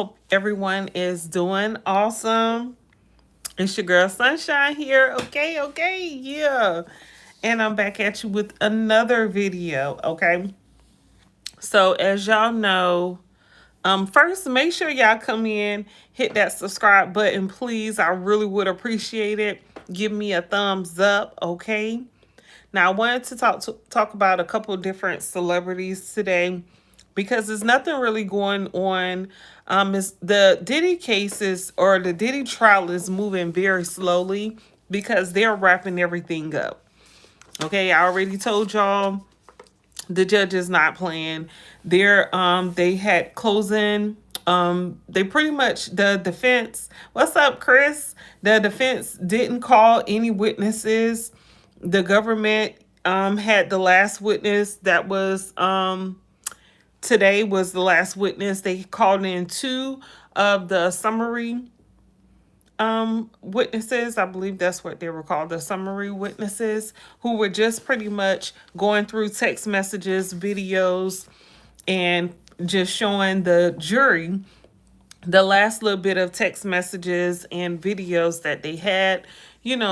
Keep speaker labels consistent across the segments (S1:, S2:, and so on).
S1: hope everyone is doing awesome. It's your girl Sunshine here. Okay, yeah. And I'm back at you with another video. Okay. So as y'all know, first make sure y'all come in, hit that subscribe button, please. I really would appreciate it. Give me a thumbs up, okay? Now I wanted to talk about a couple of different celebrities today because there's nothing really going on. Is the Diddy cases or the Diddy trial is moving very slowly because they're wrapping everything up. Okay, I already told y'all the judge is not playing. They had closing. They pretty much the defense. What's up, Chris? The defense didn't call any witnesses. The government had the last witness that was today was the last witness. They called in two of the summary witnesses. I believe that's what they were called, the summary witnesses, who were just pretty much going through text messages, videos, and just showing the jury the last little bit of text messages and videos that they had,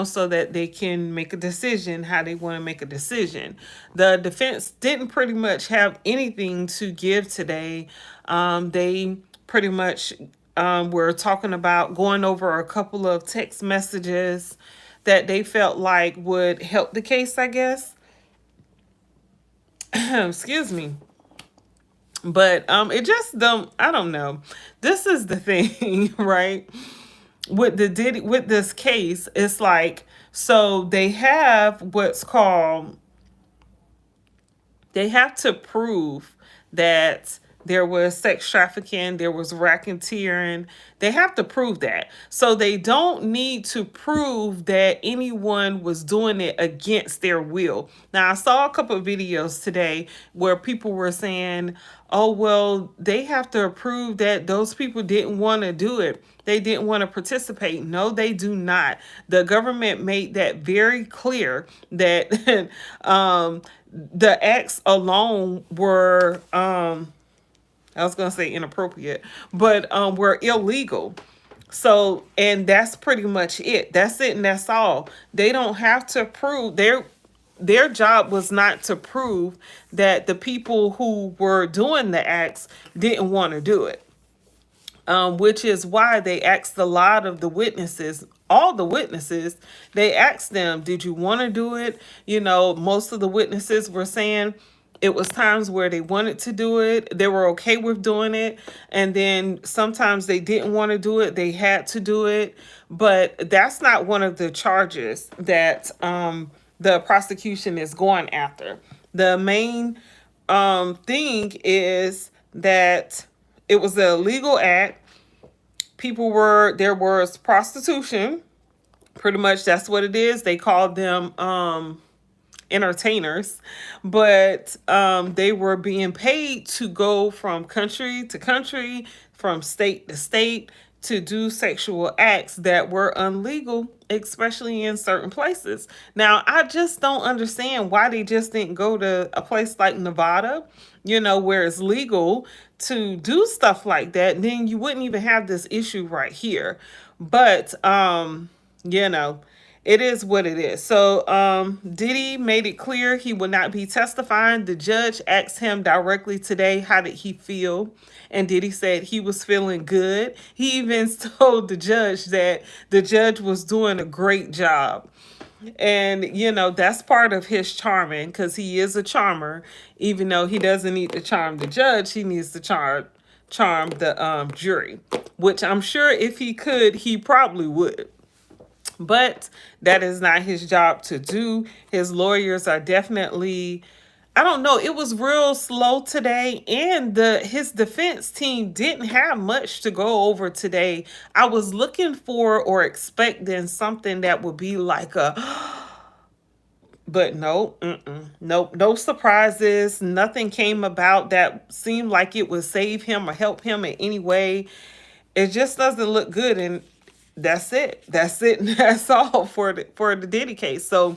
S1: so that they can make a decision how they want to make a decision. The defense didn't pretty much have anything to give today. They pretty much were talking about going over a couple of text messages that they felt like would help the case, I guess. Excuse me. But it just don't, I don't know. This is the thing, right? With this case, it's like, so they have what's called, they have to prove that there was sex trafficking, there was racketeering. They have to prove that. So they don't need to prove that anyone was doing it against their will. Now, I saw a couple of videos today where people were saying, oh, well, they have to prove that those people didn't want to do it. They didn't want to participate. No, they do not. The government made that very clear that the acts alone were I was going to say inappropriate, but were illegal. So, and that's pretty much it. That's it and that's all. They don't have to prove their job was not to prove that the people who were doing the acts didn't want to do it. Which is why they asked a lot of the witnesses, all the witnesses, they asked them, did you want to do it? Most of the witnesses were saying it was times where they wanted to do it. They were okay with doing it. And then sometimes they didn't want to do it. They had to do it. But that's not one of the charges that the prosecution is going after. The main thing is that it was an illegal act. There was prostitution. Pretty much that's what it is. They called them entertainers, but they were being paid to go from country to country, from state to state, to do sexual acts that were illegal, especially in certain places. Now, I just don't understand why they just didn't go to a place like Nevada, where it's legal to do stuff like that. Then you wouldn't even have this issue right here. But, it is what it is. So Diddy made it clear he would not be testifying. The judge asked him directly today, how did he feel? And Diddy said he was feeling good. He even told the judge that the judge was doing a great job. And, that's part of his charming, because he is a charmer. Even though he doesn't need to charm the judge, he needs to charm the jury, which I'm sure if he could, he probably would. But that is not his job to do. His lawyers are definitely, I don't know, it was real slow today, and his defense team didn't have much to go over today. I was looking for or expecting something that would be like but no, nope, no surprises. Nothing came about that seemed like it would save him or help him in any way. It just doesn't look good, and that's it. That's it. And that's all for the Diddy case. So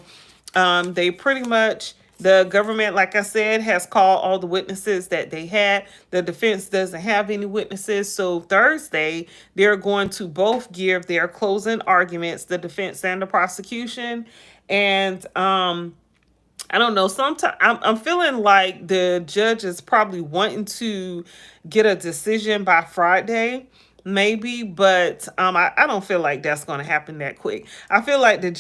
S1: they pretty much The government, like I said, has called all the witnesses that they had. The defense doesn't have any witnesses. So Thursday, they're going to both give their closing arguments, the defense and the prosecution. And I don't know. Sometimes I'm feeling like the judge is probably wanting to get a decision by Friday, maybe, but I don't feel like that's going to happen that quick. I feel like the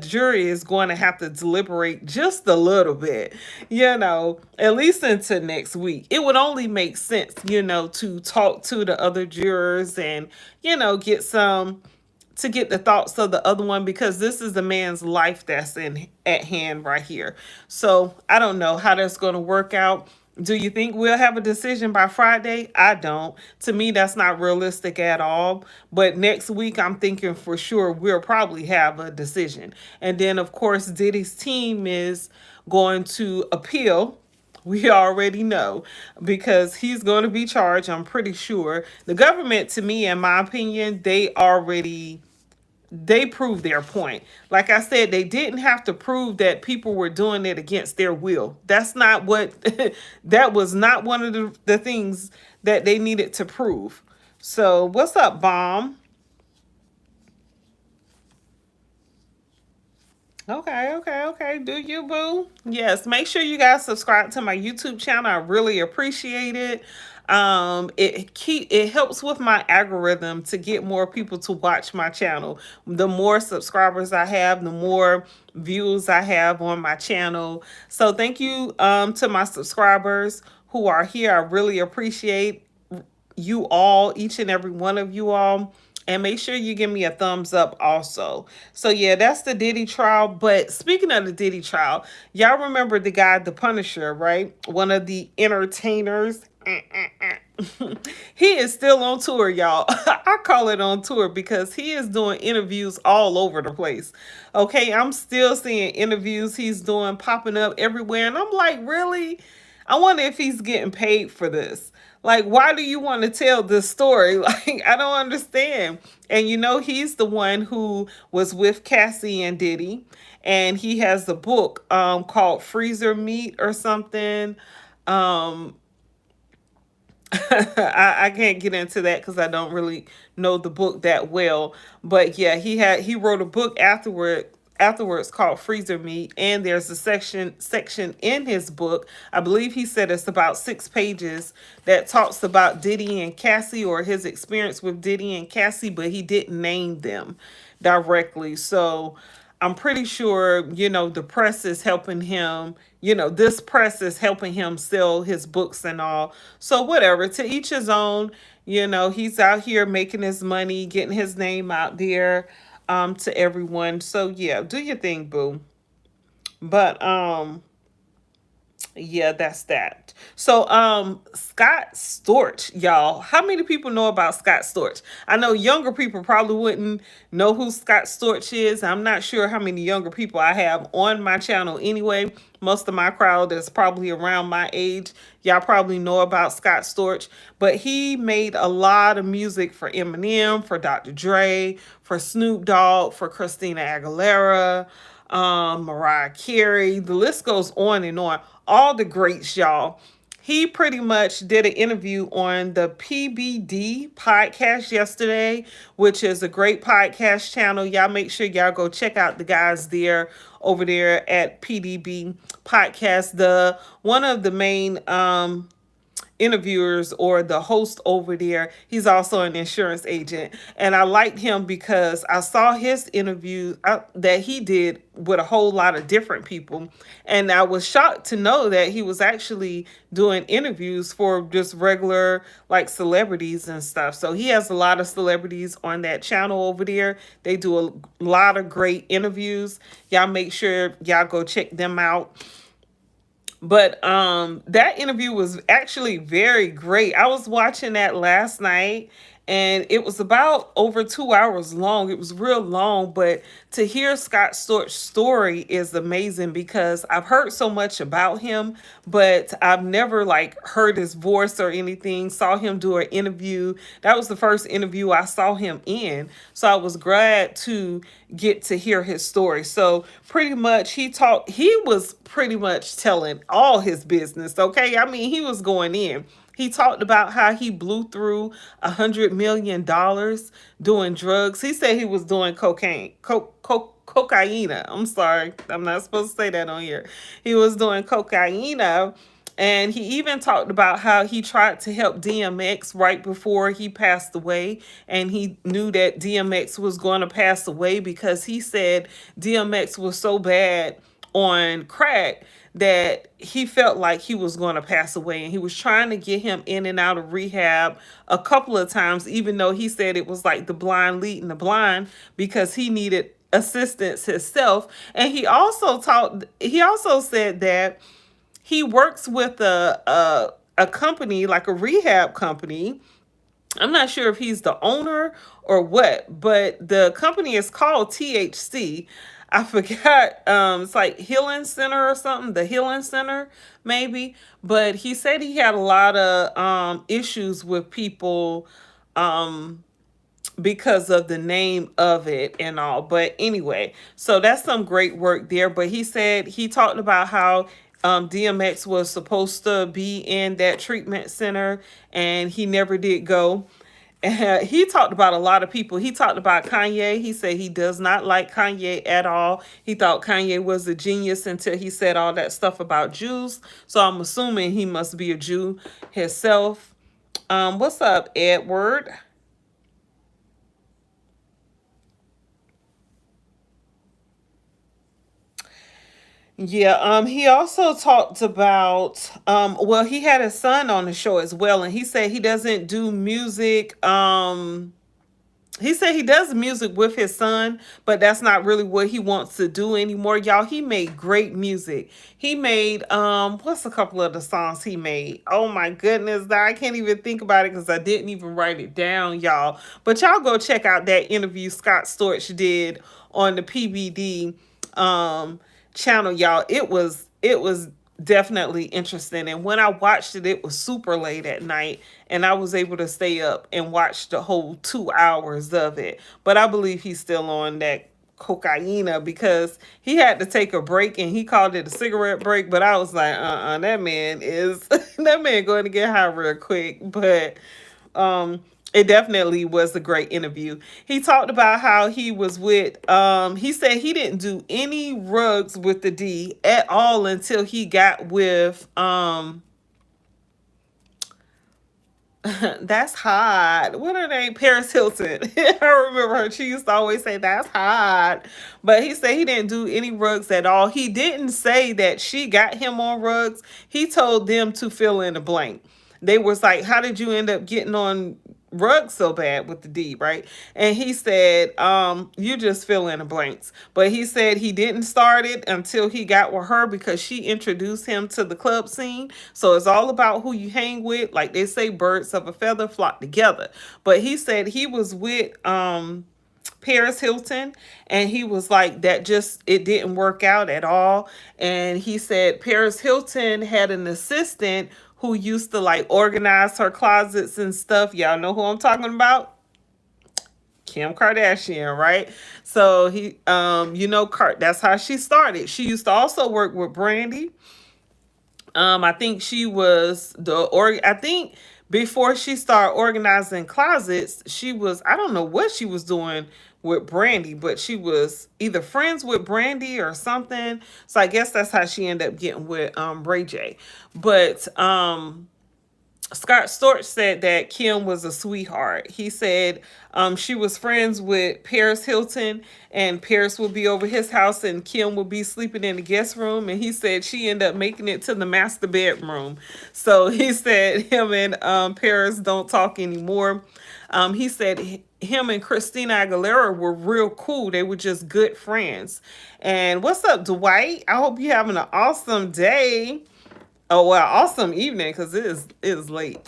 S1: jury is going to have to deliberate just a little bit, at least into next week. It would only make sense, to talk to the other jurors and, get some to get the thoughts of the other one, because this is the man's life that's in at hand right here. So I don't know how that's going to work out. Do you think we'll have a decision by Friday? I don't. To me, that's not realistic at all. But next week, I'm thinking for sure we'll probably have a decision. And then, of course, Diddy's team is going to appeal. We already know, because he's going to be charged, I'm pretty sure. The government, to me, in my opinion, they proved their point. Like I said, they didn't have to prove that people were doing it against their will. That's not what that was not one of the things that they needed to prove. So what's up, Bomb? Okay, okay, okay. Do you, boo? Yes. Make sure you guys subscribe to my YouTube channel. I really appreciate it. It helps with my algorithm to get more people to watch my channel. The more subscribers I have, the more views I have on my channel. So thank you to my subscribers who are here. I really appreciate you all, each and every one of you all. And make sure you give me a thumbs up also. So yeah, that's the Diddy trial. But speaking of the Diddy trial, y'all remember the guy, the Punisher, right? One of the entertainers. He is still on tour, y'all. I call it on tour because he is doing interviews all over the place. Okay, I'm still seeing interviews he's doing popping up everywhere. And I'm like, really? I wonder if he's getting paid for this. Like, why do you want to tell this story? Like, I don't understand. And he's the one who was with Cassie and Diddy. And he has the book called Freezer Meat or something. Um, I can't get into that because I don't really know the book that well. But yeah, he wrote a book afterwards called Freezer Meat, and there's a section in his book. I believe he said it's about 6 pages that talks about Diddy and Cassie, or his experience with Diddy and Cassie, but he didn't name them directly. So I'm pretty sure, the press is helping him. This press is helping him sell his books and all. So whatever, to each his own. He's out here making his money, getting his name out there to everyone. So yeah, do your thing, boo. But yeah, that's that. So Scott Storch, y'all. How many people know about Scott Storch? I know younger people probably wouldn't know who Scott Storch is. I'm not sure how many younger people I have on my channel anyway. Most of my crowd is probably around my age. Y'all probably know about Scott Storch, but he made a lot of music for Eminem, for Dr. Dre, for Snoop Dogg, for Christina Aguilera, Mariah Carey. The list goes on and on. All the greats, y'all. He pretty much did an interview on the PBD podcast yesterday, which is a great podcast channel. Y'all make sure y'all go check out the guys there over there at PDB podcast. The one of the main interviewers, or the host over there, he's also an insurance agent, and I liked him because I saw his interview that he did with a whole lot of different people, and I was shocked to know that he was actually doing interviews for just regular, like, celebrities and stuff. So he has a lot of celebrities on that channel over there. They do a lot of great interviews. Y'all make sure y'all go check them out. But that interview was actually very great. I was watching that last night, and it was about over 2 hours long. It was real long, but to hear Scott Storch's story is amazing because I've heard so much about him, but I've never like heard his voice or anything. Saw him do an interview. That was the first interview I saw him in, so I was glad to get to hear his story. So pretty much he was pretty much telling all his business. Okay, I mean, he was going in. He talked about how he blew through $100 million doing drugs. He said he was doing cocaine. I'm sorry, I'm not supposed to say that on here. He was doing cocaine, and he even talked about how he tried to help DMX right before he passed away. And he knew that DMX was going to pass away because he said DMX was so bad on crack that he felt like he was going to pass away, and he was trying to get him in and out of rehab a couple of times, even though he said it was like the blind leading the blind, because he needed assistance himself. And he also said that he works with a company, like a rehab company. I'm not sure if he's the owner or what, but the company is called THC. I forgot. It's like Healing Center or something. The Healing Center, maybe. But he said he had a lot of issues with people because of the name of it and all. But anyway, so that's some great work there. But he said he talked about how DMX was supposed to be in that treatment center and he never did go. And he talked about a lot of people. He talked about Kanye. He said he does not like Kanye at all. He thought Kanye was a genius until he said all that stuff about Jews. So I'm assuming he must be a Jew himself. What's up, Edward? Yeah, he also talked about well, he had his son on the show as well, and he said he doesn't do music. He said he does music with his son, but that's not really what he wants to do anymore. Y'all, he made great music. He made what's a couple of the songs he made? Oh my goodness, I can't even think about it because I didn't even write it down, y'all. But y'all go check out that interview Scott Storch did on the PBD channel, y'all. It was definitely interesting, and when I watched it, it was super late at night, and I was able to stay up and watch the whole 2 hours of it. But I believe he's still on that cocaine because he had to take a break, and he called it a cigarette break. But I was like, that man is that man going to get high real quick. But it definitely was a great interview. He talked about how he was with he said he didn't do any rugs with the D at all until he got with that's hot. What her name? Paris Hilton. I remember her. She used to always say that's hot. But he said he didn't do any rugs at all. He didn't say that she got him on rugs. He told them to fill in the blank. They was like, how did you end up getting on rugs so bad with the D, right? And he said, you just fill in the blanks. But he said he didn't start it until he got with her because she introduced him to the club scene. So it's all about who you hang with. Like they say, birds of a feather flock together. But he said he was with Paris Hilton, and he was like, that just, it didn't work out at all. And he said Paris Hilton had an assistant who used to like organize her closets and stuff. Y'all know who I'm talking about? Kim Kardashian, right? So he that's how she started. She used to also work with Brandy. I think she was I think before she started organizing closets, she was, I don't know what she was doing with Brandy, but she was either friends with Brandy or something. So I guess that's how she ended up getting with Ray J. But Scott Storch said that Kim was a sweetheart. He said she was friends with Paris Hilton, and Paris would be over his house and Kim would be sleeping in the guest room. And he said she ended up making it to the master bedroom. So he said him and Paris don't talk anymore. He said him and Christina Aguilera were real cool. They were just good friends. And what's up, Dwight? I hope you're having an awesome day. Oh well, awesome evening because it is late.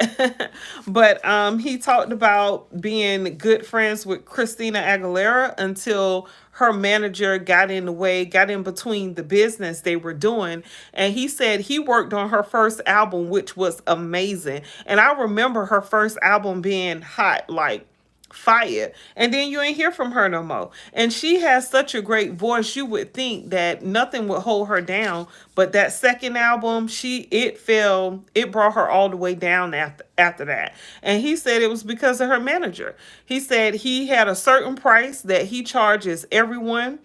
S1: But he talked about being good friends with Christina Aguilera until her manager got in the way, got in between the business they were doing. And he said he worked on her first album, which was amazing. And I remember her first album being hot, like fire, and then you ain't hear from her no more. And she has such a great voice, you would think that nothing would hold her down, but that second album, it brought her all the way down after that. And he said it was because of her manager. He said he had a certain price that he charges everyone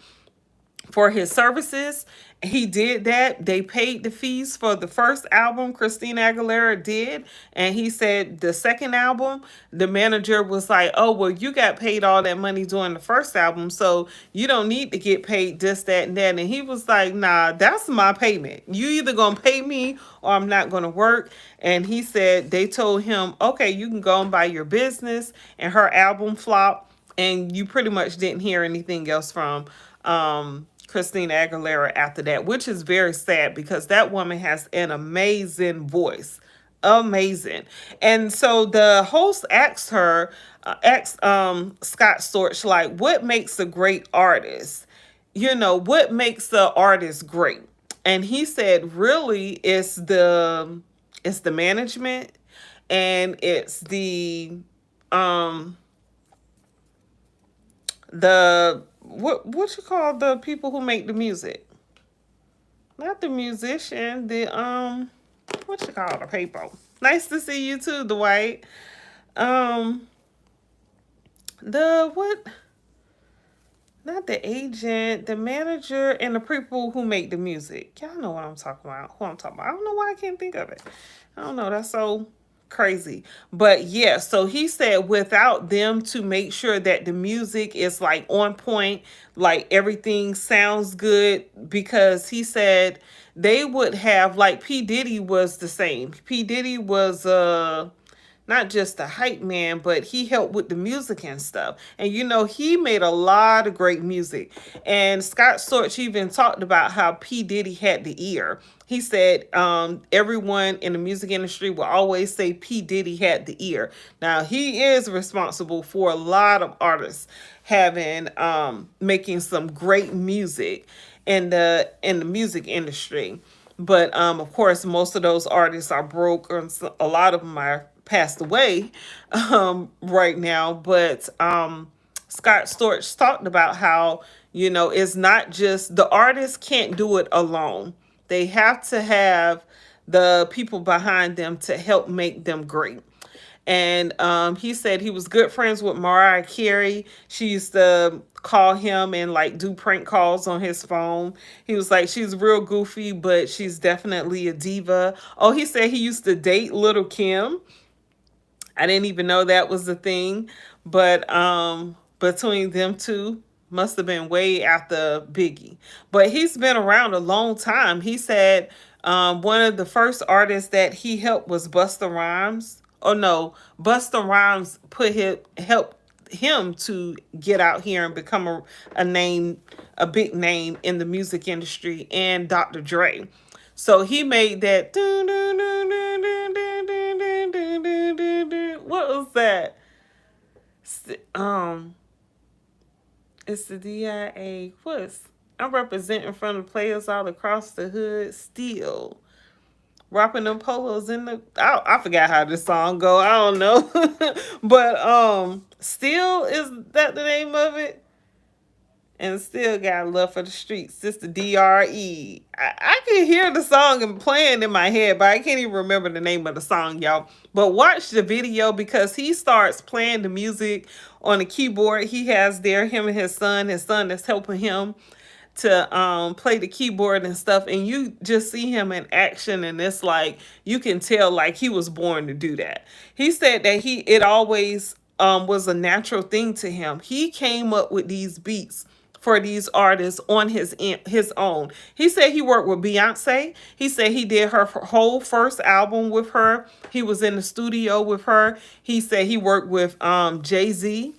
S1: for his services. He did that. They paid the fees for the first album Christina Aguilera did. And he said the second album, the manager was like, oh, well, you got paid all that money doing the first album, so you don't need to get paid this, that, and that. And he was like, nah, that's my payment. You either going to pay me or I'm not going to work. And he said they told him, okay, you can go and buy your business. And her album flopped. And you pretty much didn't hear anything else from Christina Aguilera after that, which is very sad because that woman has an amazing voice. Amazing. And so the host asked Scott Storch, like, what makes a great artist? You know, what makes the artist great? And he said, really, it's the management, and it's um the what you call the people who make the music, not the musician, the what you call the people. Nice to see you too, Dwight. um the what, not the agent, the manager, and the people who make the music. Y'all know what I'm talking about, who I'm talking about. I don't know why I can't think of it. I don't know, that's so crazy. But yeah, so he said without them to make sure that the music is like on point, like everything sounds good, because he said they would have, like, P Diddy was the same. P Diddy was not just a hype man, but he helped with the music and stuff. And you know, he made a lot of great music. And Scott Storch even talked about how P Diddy had the ear. He said everyone in the music industry will always say P Diddy had the ear. Now he is responsible for a lot of artists having making some great music in the music industry. But of course, most of those artists are broke, or a lot of them are passed away right now. But Scott Storch talked about how, you know, it's not just the artist can't do it alone. They have to have the people behind them to help make them great. And he said he was good friends with Mariah Carey. She used to call him and like do prank calls on his phone. He was like, she's real goofy, but she's definitely a diva. Oh, he said he used to date Little Kim. I didn't even know that was a thing. But between them two, must have been way after Biggie. But he's been around a long time. He said one of the first artists that he helped was Busta Rhymes. Oh no, Busta Rhymes helped him to get out here and become a name, a big name in the music industry, and Dr. Dre. So he made that. What was that? Um, it's the DIA. What's I'm representing from the players all across the hood still. Rapping them polos in the I forgot how this song go. I don't know. But still, is that the name of it? And still got love for the streets. It's the DRE. I can hear the song and playing in my head, but I can't even remember the name of the song, y'all. But watch the video, because he starts playing the music on the keyboard he has there, him and his son is helping him to play the keyboard and stuff, and you just see him in action, and it's like you can tell like he was born to do that. He said that it always was a natural thing to him. He came up with these beats for these artists on his own. He said he worked with Beyonce. He said he did her whole first album with her. He was in the studio with her. He said he worked with Jay-Z.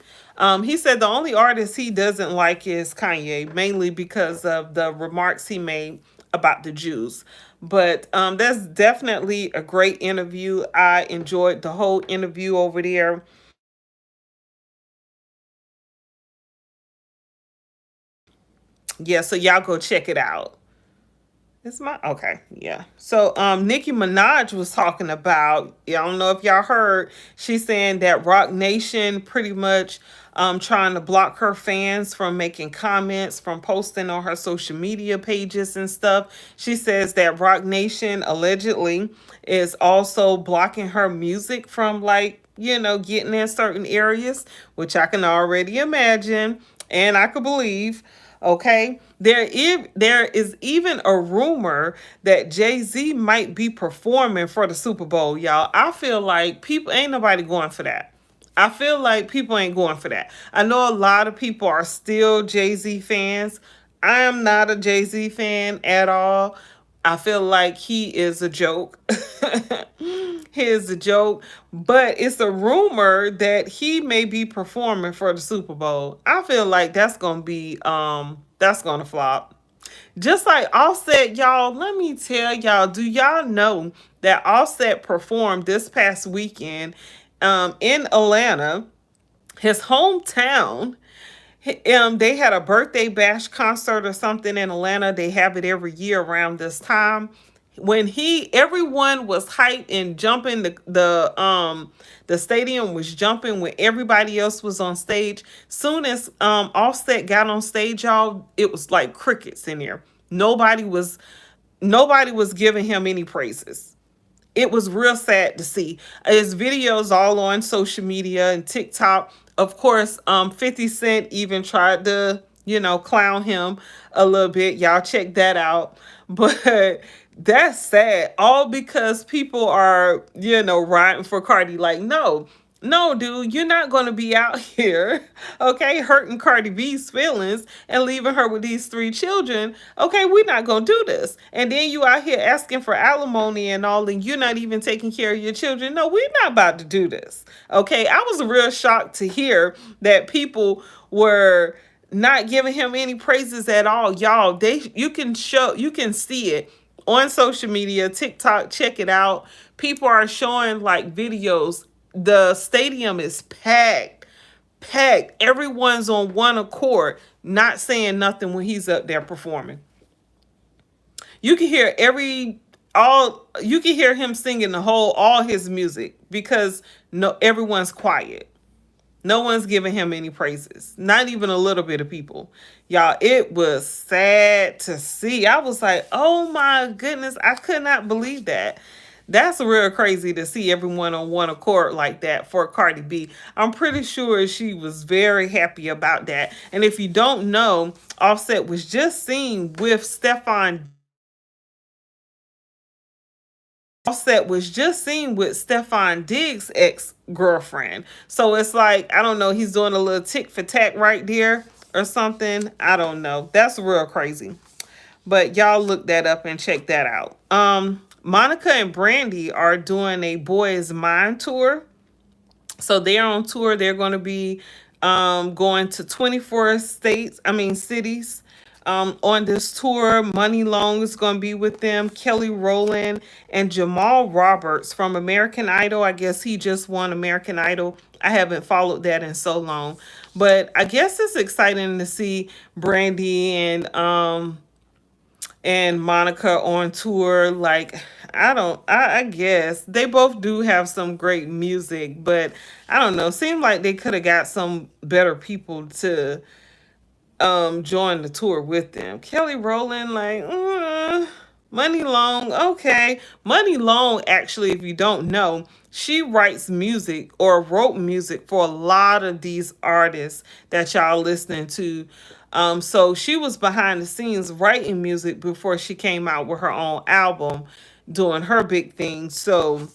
S1: He said the only artist he doesn't like is Kanye, mainly because of the remarks he made about the Jews. But that's definitely a great interview. I enjoyed the whole interview over there. Yeah, so y'all go check it out. It's my okay, yeah. So Nikki Minaj was talking about, I don't know if y'all heard, she's saying that Roc Nation pretty much trying to block her fans from making comments, from posting on her social media pages and stuff. She says that Roc Nation allegedly is also blocking her music from, like, getting in certain areas, which I can already imagine and I could believe. Okay, there is even a rumor that Jay-Z might be performing for the Super Bowl, y'all. I feel like people ain't nobody going for that. I feel like people ain't going for that. I know a lot of people are still Jay-Z fans. I am not a Jay-Z fan at all. I feel like he is a joke. He is a joke, but it's a rumor that he may be performing for the Super Bowl. I feel like that's gonna flop. Just like Offset, y'all, let me tell y'all, do y'all know that Offset performed this past weekend in Atlanta, his hometown? They had a birthday bash concert or something in Atlanta. They have it every year around this time. When everyone was hyped and jumping, the stadium was jumping when everybody else was on stage. Soon as Offset got on stage, y'all, it was like crickets in there. Nobody was giving him any praises. It was real sad to see. His videos all on social media and TikTok. Of course, 50 Cent even tried to, clown him a little bit. Y'all check that out. But that's sad. All because people are, riding for Cardi. Like, no, no, dude, you're not going to be out here, okay, hurting Cardi B's feelings and leaving her with these three children. Okay, we're not going to do this. And then you out here asking for alimony and all, and you're not even taking care of your children. No, we're not about to do this. Okay, I was real shocked to hear that people were not giving him any praises at all. Y'all, you can see it on social media, TikTok, check it out. People are showing like videos. The stadium is packed, packed. Everyone's on one accord, not saying nothing when he's up there performing. You can hear you can hear him singing all his music because no everyone's quiet. No one's giving him any praises. Not even a little bit of people. Y'all, it was sad to see. I was like, oh my goodness, I could not believe that. That's real crazy to see everyone on one accord like that for Cardi B. I'm pretty sure she was very happy about that. And if you don't know, Offset was just seen with Stefan Diggs' ex-girlfriend. So it's like, I don't know, he's doing a little tick for tack right there or something. I don't know. That's real crazy. But y'all look that up and check that out. Monica and Brandy are doing a Boy Is Mine tour. So they're on tour. They're going to be going to 24 cities on this tour. Money Long is going to be with them. Kelly Rowland and Jamal Roberts from American Idol. I guess he just won American Idol. I haven't followed that in so long. But I guess it's exciting to see Brandy and Monica on tour. Like, I guess they both do have some great music, but I don't know. Seemed like they could have got some better people to join the tour with them. Kelly Rowland, like, Money Long, okay. Money Long, actually, if you don't know, she writes music or wrote music for a lot of these artists that y'all listening to. So she was behind the scenes writing music before she came out with her own album, doing her big thing. So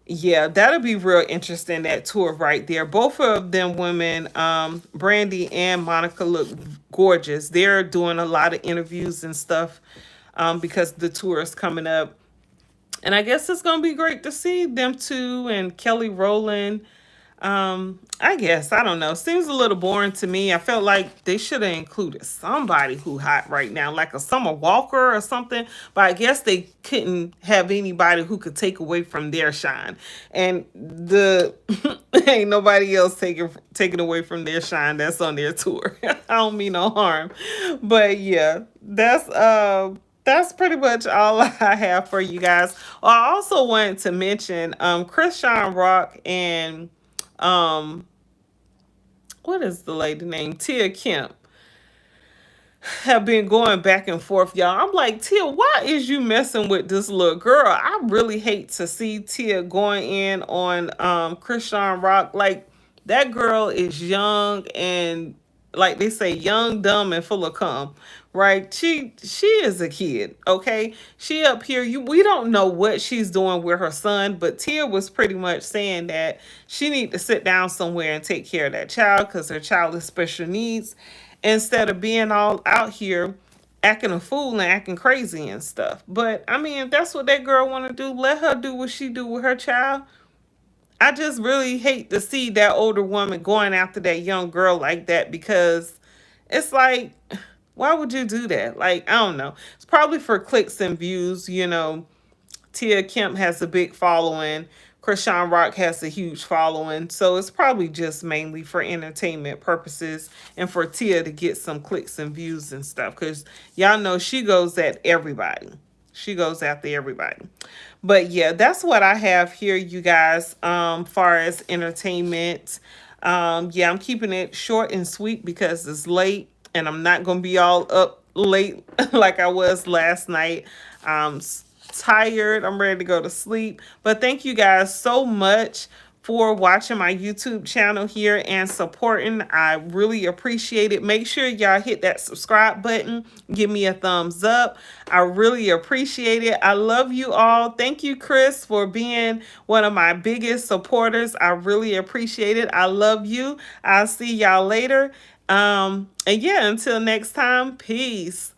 S1: yeah, that'll be real interesting, that tour right there. Both of them women, Brandy and Monica, look gorgeous. They're doing a lot of interviews and stuff because the tour is coming up. And I guess it's going to be great to see them too, and Kelly Rowland. I guess I don't know. Seems a little boring to me. I felt like they should have included somebody who hot right now, like a Summer Walker or something. But I guess they couldn't have anybody who could take away from their shine. And the ain't nobody else taking away from their shine that's on their tour. I don't mean no harm, but yeah, that's pretty much all I have for you guys. Well, I also wanted to mention Christian Rock and um what is the lady name? Tia Kemp have been going back and forth, y'all. I'm like, Tia, why is you messing with this little girl? I really hate to see Tia going in on Christian Rock. Like, that girl is young and, like they say, young, dumb, and full of cum. Right? She is a kid, okay? She up here, we don't know what she's doing with her son, but Tia was pretty much saying that she need to sit down somewhere and take care of that child because her child is special needs, instead of being all out here acting a fool and acting crazy and stuff. But I mean, if that's what that girl want to do, let her do what she do with her child. I just really hate to see that older woman going after that young girl like that, because it's like, why would you do that? Like, I don't know. It's probably for clicks and views, you know. Tia Kemp has a big following. Krishan Rock has a huge following. So it's probably just mainly for entertainment purposes and for Tia to get some clicks and views and stuff. Because y'all know she goes at everybody. She goes after everybody. But yeah, that's what I have here, you guys, far as entertainment. Yeah, I'm keeping it short and sweet because it's late and I'm not going to be all up late like I was last night. I'm tired. I'm ready to go to sleep. But thank you guys so much for watching my YouTube channel here and supporting. I really appreciate it. Make sure y'all hit that subscribe button. Give me a thumbs up. I really appreciate it. I love you all. Thank you, Chris, for being one of my biggest supporters. I really appreciate it. I love you. I'll see y'all later. And yeah, until next time, peace.